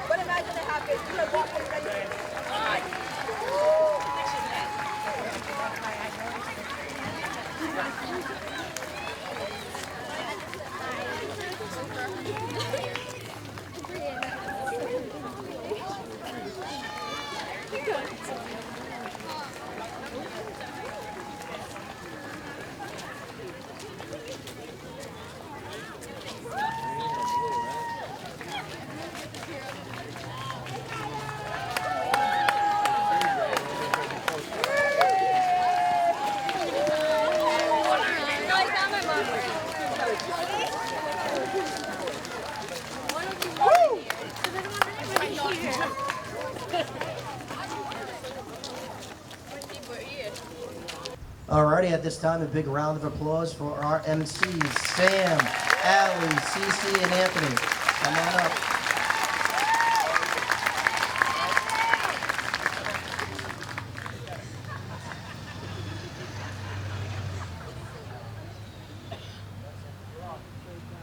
But imagine it happened. You would have walked in and Alrighty, at this time, a big round of applause for our MCs, Sam, Allie, Cece, and Anthony. Come on up.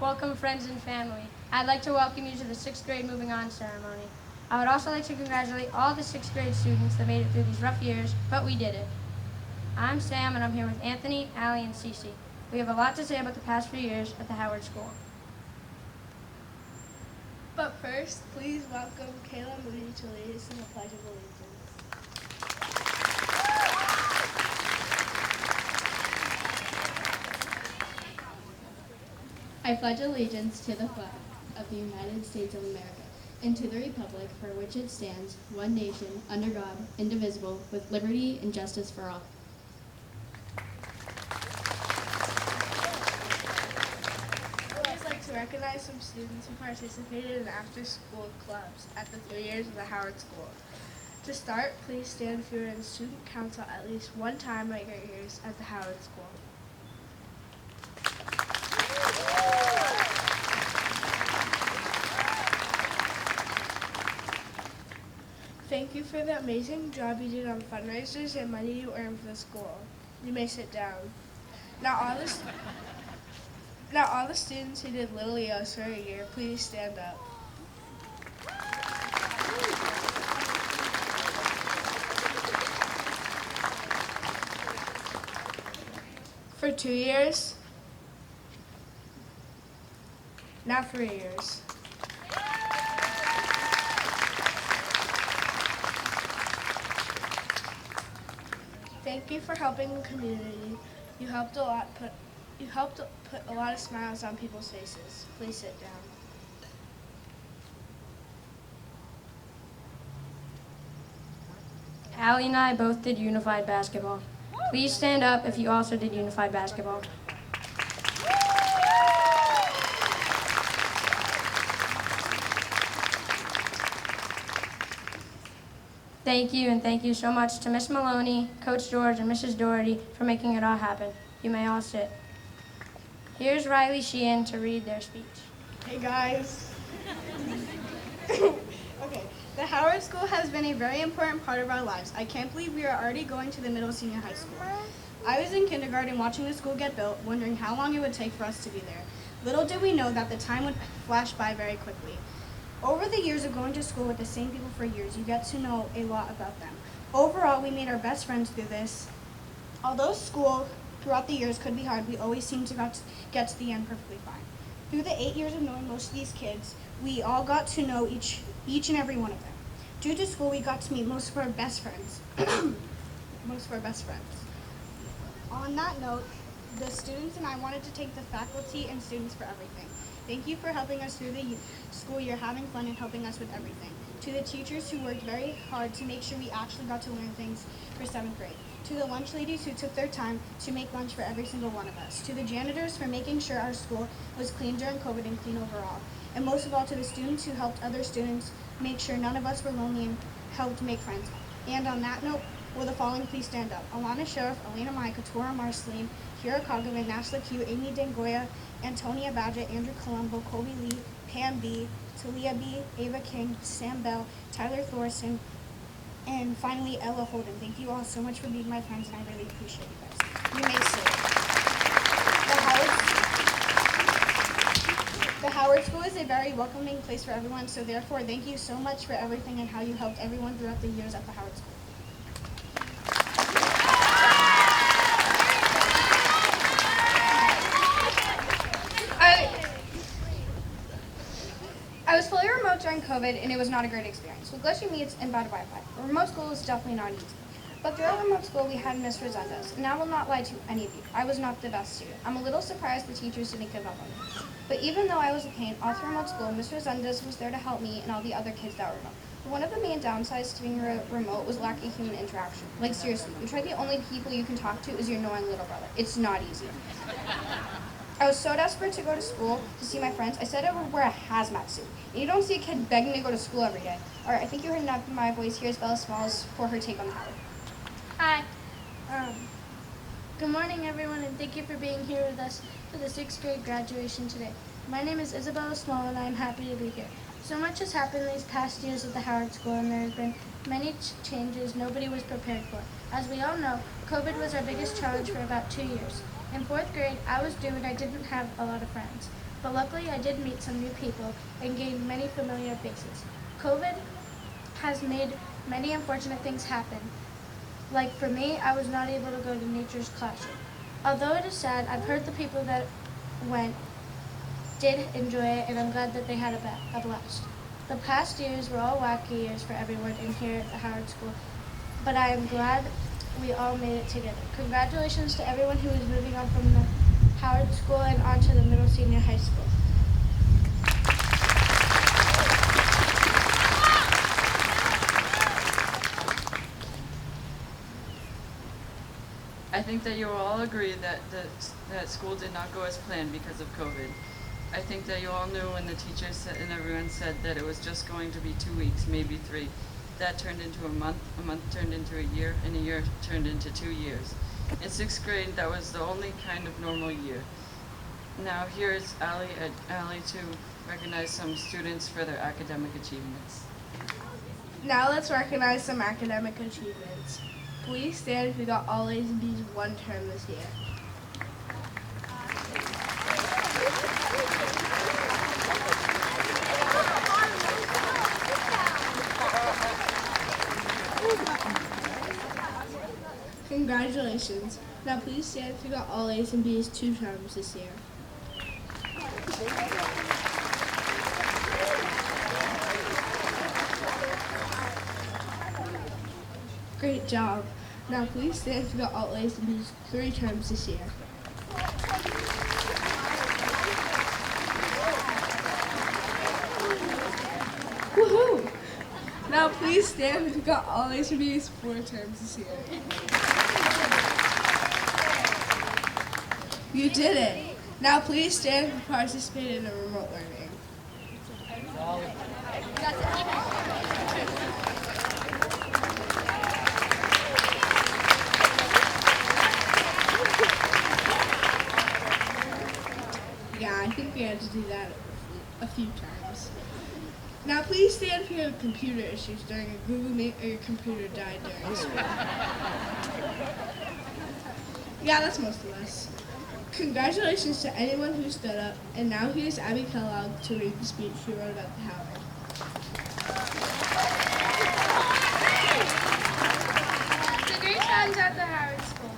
Welcome, friends and family. I'd like to welcome you to the 6th grade Moving On ceremony. I would also like to congratulate all the 6th grade students that made it through these rough years, but we did it. I'm Sam, and I'm here with Anthony, Allie, and Cece. We have a lot to say about the past few years at the Howard School. But first, please welcome Kayla Moody to lead us in the Pledge of Allegiance. I pledge allegiance to the flag of the United States of America and to the republic for which it stands, one nation, under God, indivisible, with liberty and justice for all. I'd like to recognize some students who participated in after-school clubs at the 3 years of the Howard School. To start, please stand if you were in student council at least one time at your years at the Howard School. Thank you for the amazing job you did on fundraisers and money you earned for the school. You may sit down. Now all the students who did Little EOS for a year, please stand up. For 2 years. Now 3 years. Thank you for helping the community. You helped put a lot of smiles on people's faces. Please sit down. Allie and I both did unified basketball. Please stand up if you also did unified basketball. Thank you, and thank you so much to Miss Maloney, Coach George, and Mrs. Doherty for making it all happen. You may all sit. Here's Riley Sheehan to read their speech. Hey guys. Okay, the Howard School has been a very important part of our lives. I can't believe we are already going to the middle senior high school. I was in kindergarten watching the school get built, wondering how long it would take for us to be there. Little did we know that the time would flash by very quickly. Over the years of going to school with the same people for years, you get to know a lot about them. Overall, we made our best friends through this. Although school throughout the years could be hard, we always seemed to get to the end perfectly fine. Through the 8 years of knowing most of these kids, we all got to know each and every one of them. Due to school, we got to meet most of our best friends. On that note, the students and I wanted to thank the faculty and students for everything. Thank you for helping us through the school year, having fun, and helping us with everything. To the teachers who worked very hard to make sure we actually got to learn things for 7th grade. To the lunch ladies who took their time to make lunch for every single one of us. To the janitors for making sure our school was clean during COVID and clean overall. And most of all, to the students who helped other students make sure none of us were lonely and helped make friends. And on that note, will the following please stand up? Alana Sheriff, Elena Mai, Katora Marceline, Kira Kogovan, Nashla Q, Amy Dangoya, Antonia Badgett, Andrew Colombo, Colby Lee, Pam B, Talia B, Ava King, Sam Bell, Tyler Thorson, and finally Ella Holden. Thank you all so much for being my friends, and I really appreciate you guys. You may sit. a very welcoming place for everyone, so therefore thank you so much for everything and how you helped everyone throughout the years at the Howard School. I was fully remote during COVID, and it was not a great experience. With glitchy meets and bad Wi-Fi, remote school is definitely not easy. But throughout remote school, we had Miss Rosendas, and I will not lie to any of you. I was not the best student. I'm a little surprised the teachers didn't give up on me. But even though I was a pain all through remote school, Miss Rosendas was there to help me and all the other kids that were remote. But one of the main downsides to being remote was lacking human interaction. Like seriously, you try the only people you can talk to is your annoying little brother. It's not easy. I was so desperate to go to school to see my friends, I said I would wear a hazmat suit. And you don't see a kid begging to go to school every day. All right, I think you heard enough of my voice. Here's Bella Smalls for her take on the Howard. Hi. Good morning, everyone, and thank you for being here with us for the 6th grade graduation today. My name is Isabella Small, and I am happy to be here. So much has happened these past years at the Howard School, and there have been many changes nobody was prepared for. As we all know, COVID was our biggest challenge for about 2 years. In 4th grade, I was new and I didn't have a lot of friends. But luckily, I did meet some new people and gained many familiar faces. COVID has made many unfortunate things happen. Like for me, I was not able to go to nature's classroom. Although it is sad, I've heard the people that went did enjoy it, and I'm glad that they had a blast. The past years were all wacky years for everyone in here at the Howard School, but I am glad we all made it together. Congratulations to everyone who is moving on from the Howard School and on to the middle senior high school. I think that you will all agree that school did not go as planned because of COVID. I think that you all knew when the teachers said, and everyone said that it was just going to be 2 weeks, maybe 3. That turned into a month turned into a year, and a year turned into 2 years. In 6th grade, that was the only kind of normal year. Now here is Allie to recognize some students for their academic achievements. Now let's recognize some academic achievements. Please stand if you got all A's and B's one term this year. Congratulations. Now please stand if you got all A's and B's 2 terms this year. Great job. Now please stand if you got all A's and B's 3 terms this year. Woohoo! Now please stand if you got all A's and B's 4 terms this year. You did it! Now please stand if you participated in remote learning. Yeah, I think we had to do that a few times. Now please stand if you have computer issues during a Google Meet or your computer died during school. Yeah, that's most of us. Congratulations to anyone who stood up, and now here's Abby Kellogg to read the speech she wrote about the Howard. The great times at the Howard School.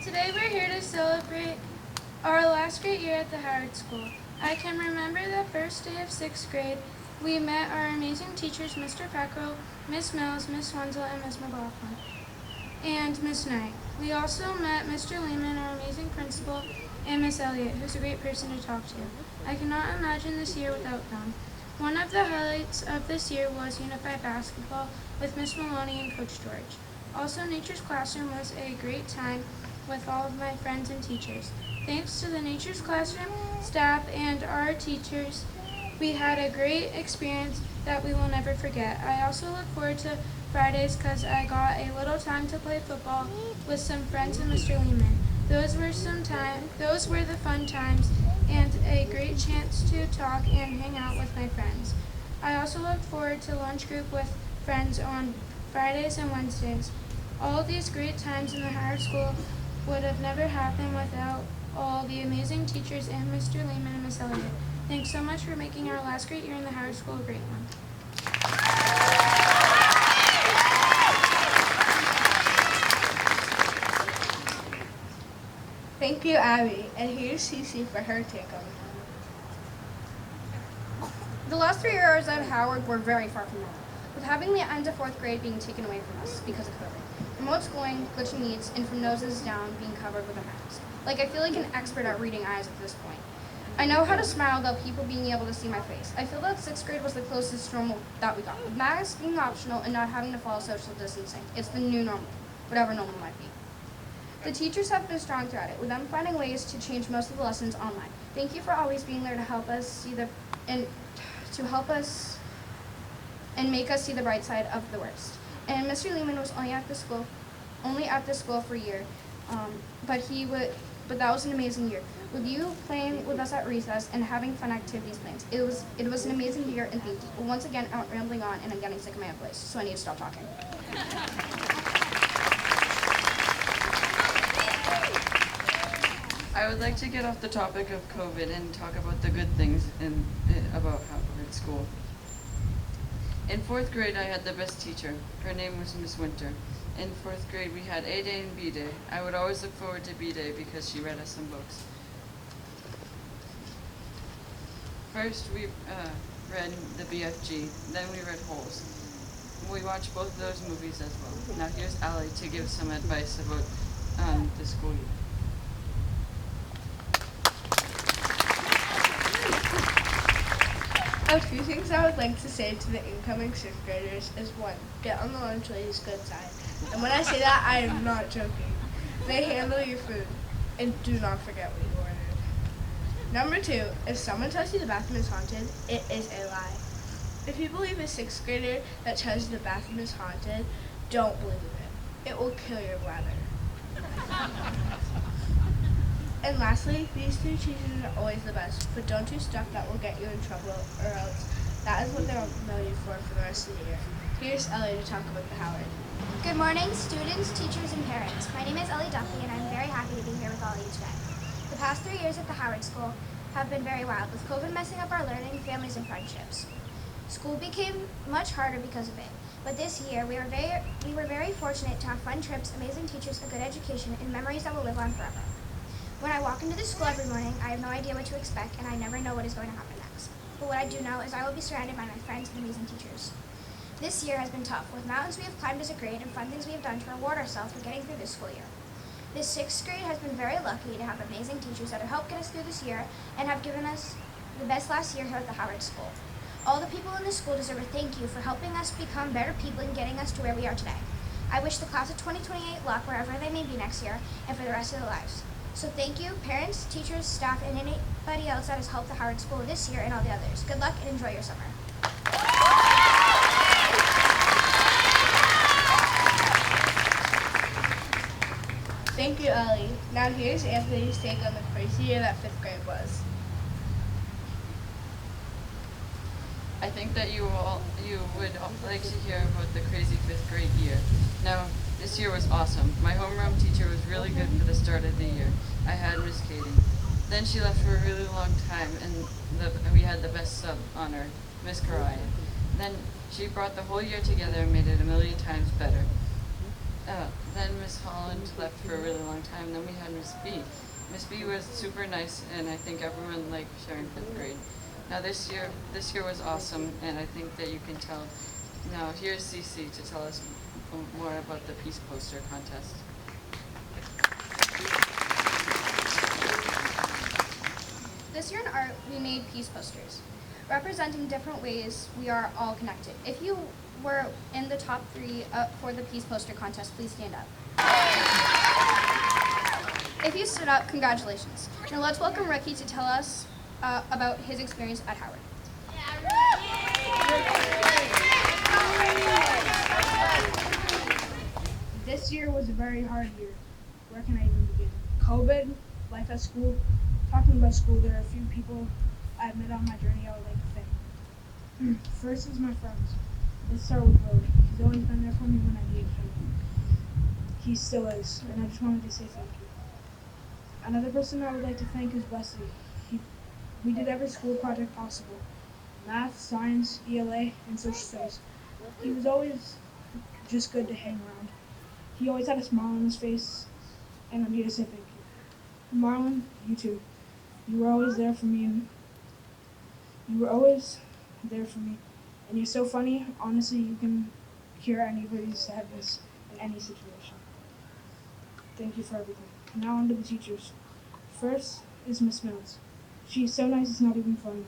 Today we're here to celebrate our last great year at the Howard School. I can remember the first day of 6th grade. We met our amazing teachers, Mr. Peckrell, Miss Mills, Miss Wenzel, and Miss McLaughlin, and Miss Knight. We also met Mr. Lehman, our amazing principal, and Miss Elliott, who's a great person to talk to. I cannot imagine this year without them. One of the highlights of this year was unified basketball with Miss Maloney and Coach George. Also, Nature's Classroom was a great time with all of my friends and teachers. Thanks to the Nature's Classroom staff and our teachers, we had a great experience that we will never forget. I also look forward to Fridays because I got a little time to play football with some friends and Mr. Lehman. Those were the fun times and a great chance to talk and hang out with my friends. I also look forward to lunch group with friends on Fridays and Wednesdays. All of these great times in the Howard School would have never happened without all the amazing teachers and Mr. Lehman and Miss Elliott. Thanks so much for making our last great year in the Howard School a great one. Thank you, Abby. And here's Cece for her take on it. The last 3 years at Howard were very far from normal, with having the end of 4th grade being taken away from us because of COVID. Remote schooling, glitchy meets, and from noses down being covered with a mask. Like, I feel like an expert at reading eyes at this point. I know how to smile without people being able to see my face. I feel that 6th grade was the closest to normal that we got, with masks being optional and not having to follow social distancing. It's the new normal, whatever normal might be. The teachers have been strong throughout it, with them finding ways to change most of the lessons online. Thank you for always being there to help us see and make us see the bright side of the worst. And Mr. Lehman was only at the school for a year, but that was an amazing year. With you playing with us at recess and having fun activities plans, it was an amazing year. And thank you. But once again, I'm rambling on and I'm getting sick of my own voice, so I need to stop talking. I would like to get off the topic of COVID and talk about the good things about Howard School. In 4th grade, I had the best teacher. Her name was Miss Winter. In 4th grade, we had A Day and B Day. I would always look forward to B Day because she read us some books. First, we read the BFG, then we read Holes. We watched both of those movies as well. Now here's Allie to give some advice about the school year. A few things I would like to say to the incoming 6th graders is 1, get on the lunch lady's good side. And when I say that, I am not joking. They handle your food, and do not forget what you ordered. Number 2, if someone tells you the bathroom is haunted, it is a lie. If you believe a 6th grader that tells you the bathroom is haunted, don't believe it. It will kill your bladder. And lastly, these 3 teachers are always the best, but don't do stuff that will get you in trouble, or else that is what they'll know you for the rest of the year. Here's Ellie to talk about the Howard. Good morning, students, teachers, and parents. My name is Ellie Duffy, and I'm very happy to be here with all of you today. The past 3 years at the Howard School have been very wild, with COVID messing up our learning, families, and friendships. School became much harder because of it, but this year we were very fortunate to have fun trips, amazing teachers, a good education, and memories that will live on forever. When I walk into the school every morning, I have no idea what to expect, and I never know what is going to happen next. But what I do know is I will be surrounded by my friends and amazing teachers. This year has been tough, with mountains we have climbed as a grade and fun things we have done to reward ourselves for getting through this school year. This 6th grade has been very lucky to have amazing teachers that have helped get us through this year and have given us the best last year here at the Howard School. All the people in this school deserve a thank you for helping us become better people and getting us to where we are today. I wish the class of 2028 luck wherever they may be next year and for the rest of their lives. So thank you, parents, teachers, staff, and anybody else that has helped the Howard School this year and all the others. Good luck and enjoy your summer. Thank you, Ellie. Now here's Anthony's take on the crazy year that 5th grade was. I think that you would all like to hear about the crazy 5th grade year. Now, this year was awesome. My homeroom teacher was really good for the start of the year. I had Miss Katie. Then she left for a really long time, and we had the best sub on her, Miss Karaya. Then she brought the whole year together and made it a million times better. Then Miss Holland left for a really long time. Then we had Miss B. Miss B was super nice, and I think everyone liked sharing 5th grade. Now this year was awesome, and I think that you can tell. Now here's Cece to tell us more about the Peace Poster Contest. This year in art, we made peace posters, representing different ways we are all connected. If you were in the top 3 for the peace poster contest, please stand up. If you stood up, congratulations. Now let's welcome Ricky to tell us about his experience at Howard. This year was a very hard year. Where can I even begin? COVID, life at school. Talking about school, there are a few people I've met on my journey I would like to thank. First is my friends. Let's start with Willie. He's always been there for me when I needed him. He still is, and I just wanted to say thank you. Another person I would like to thank is Wesley. We did every school project possible: math, science, ELA, and social studies. He was always just good to hang around. He always had a smile on his face, and I'm here to say thank you. Marlon, you too. You were always there for me, and you were always there for me. And you're so funny. Honestly, you can cure anybody's sadness in any situation. Thank you for everything. Now on to the teachers. First is Miss Mills. She's so nice it's not even funny.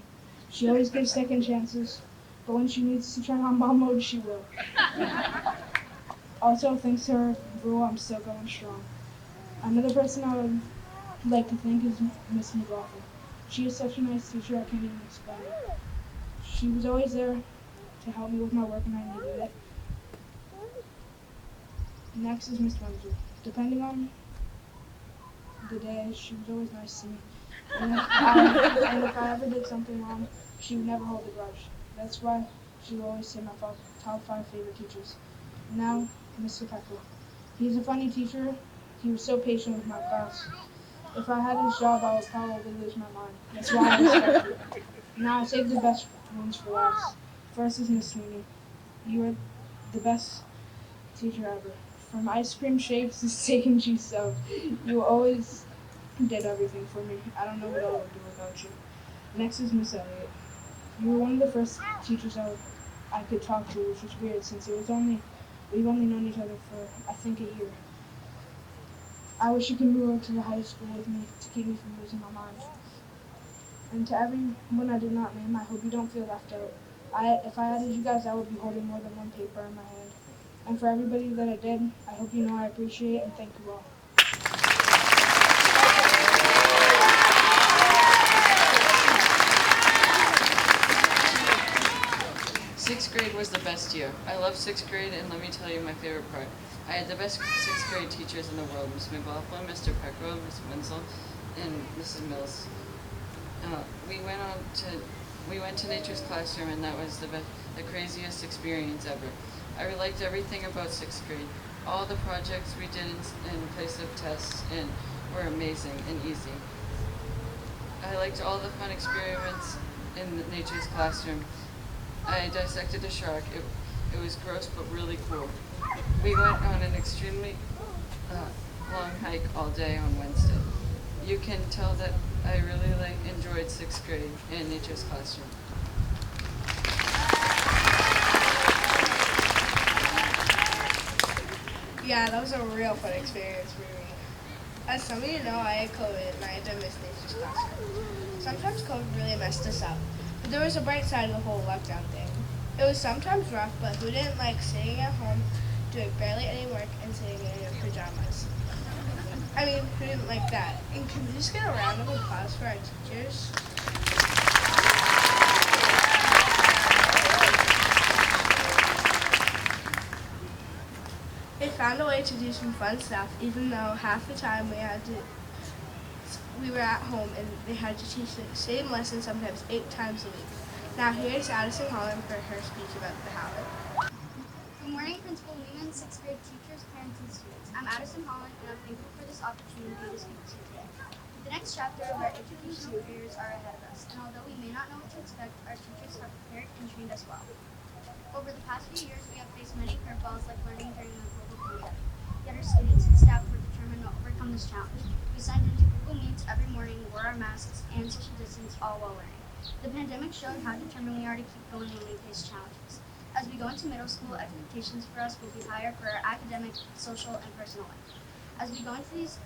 She always gives second chances, but when she needs to turn on mom mode, she will. Also, thanks to her rule, I'm still going strong. Another person I would like to thank is Miss McLaughlin. She is such a nice teacher, I can't even explain it. She was always there to help me with my work when I needed it. Next is Miss Wenzel. Depending on the day, she was always nice to me. And if I ever did something wrong, she would never hold a grudge. That's why she will always say my top 5 favorite teachers. Now, Mr. Peckrell. He's a funny teacher. He was so patient with my class. If I had his job, I would probably lose my mind. That's why I respect you. Now I saved the best ones for last. First is Miss Sweeney. You are the best teacher ever. From ice cream shakes to steak and cheese stuff, you always did everything for me. I don't know what I would do without you. Next is Miss Elliott. You were one of the first teachers I could talk to, which was weird since we've only known each other for, I think, a year. I wish you could move over to the high school with me to keep me from losing my mind. And to everyone I did not name, I hope you don't feel left out. If I added you guys, I would be holding more than one paper in my hand. And for everybody that I did, I hope you know I appreciate it and thank you all. Sixth grade was the best year. I love sixth grade, and let me tell you my favorite part. I had the best sixth grade teachers in the world: Miss McLaughlin, Mr. Peckrell, Miss Wenzel, and Mrs. Mills. We went to Nature's Classroom, and that was the craziest experience ever. I liked everything about sixth grade. All the projects we did in place of tests and were amazing and easy. I liked all the fun experiments in Nature's Classroom. I dissected a shark. It was gross but really cool. We went on an extremely long hike all day on Wednesday. You can tell that I really enjoyed sixth grade in Nature's Classroom. Yeah, that was a real fun experience for me. As some of you know, I had COVID and I had to miss Nature's Classroom. Sometimes COVID really messed us up, but there was a bright side of the whole lockdown thing. It was sometimes rough, but who didn't like sitting at home, doing barely any work, and sitting in your pajamas? I mean, who didn't like that? And can we just get a round of applause for our teachers? They found a way to do some fun stuff, even though half the time we were at home and they had to teach the same lesson sometimes 8 times a week. Now here's Addison Holland for her speech about the Howard. Good morning, Principal Newman, 6th grade teachers, parents, and students. I'm Addison Holland, and I'm thankful for this opportunity to speak to you today. The next chapter of our educational careers are ahead of us, and although we may not know what to expect, our teachers have prepared and trained us well. Over the past few years, we have faced many curveballs like learning during the global pandemic. Yet our students and staff were determined to overcome this challenge. We signed into Google Meets every morning, wore our masks, and social distance, all while learning. The pandemic showed how determined we are to keep going when we face challenges. As we go into middle school, expectations for us will be higher for our academic, social, and personal life. As we go into these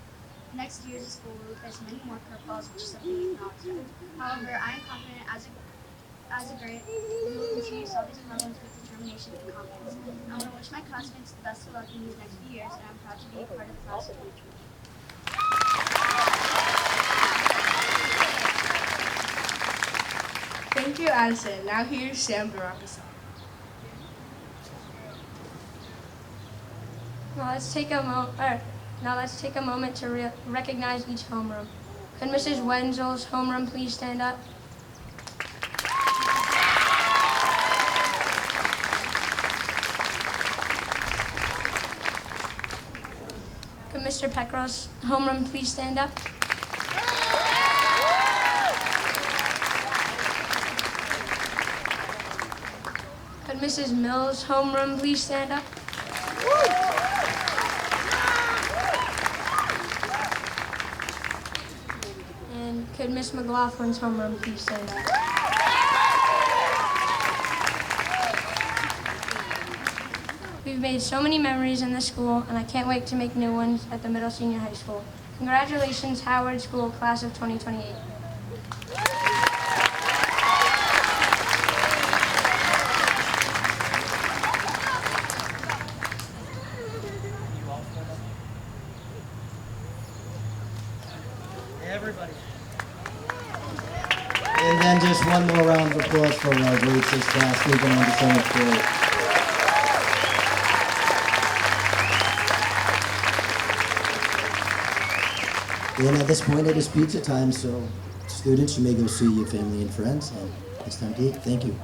next years of school, we will face many more curveballs, which is something we cannot expect. However, I am confident as a grade, we will continue to solve these problems with determination and confidence. I want to wish my classmates the best of luck in these next few years, and I'm proud to be a part of the class of 2020. Thank you, Addison. Now here's Sam to rock us off. Now let's take a moment to recognize each homeroom. Could Mrs. Wenzel's homeroom please stand up? Could Mr. Peckrell's homeroom please stand up? Mrs. Mills' homeroom please stand up? And could Miss McLaughlin's homeroom please stand up? We've made so many memories in this school, and I can't wait to make new ones at the middle senior high school. Congratulations, Howard School, class of 2028. Everybody. And then just one more round of applause for our grade 6 class moving on to 7th grade. And at this point, it is pizza time, so students, you may go see your family and friends, and it's time to eat. Thank you.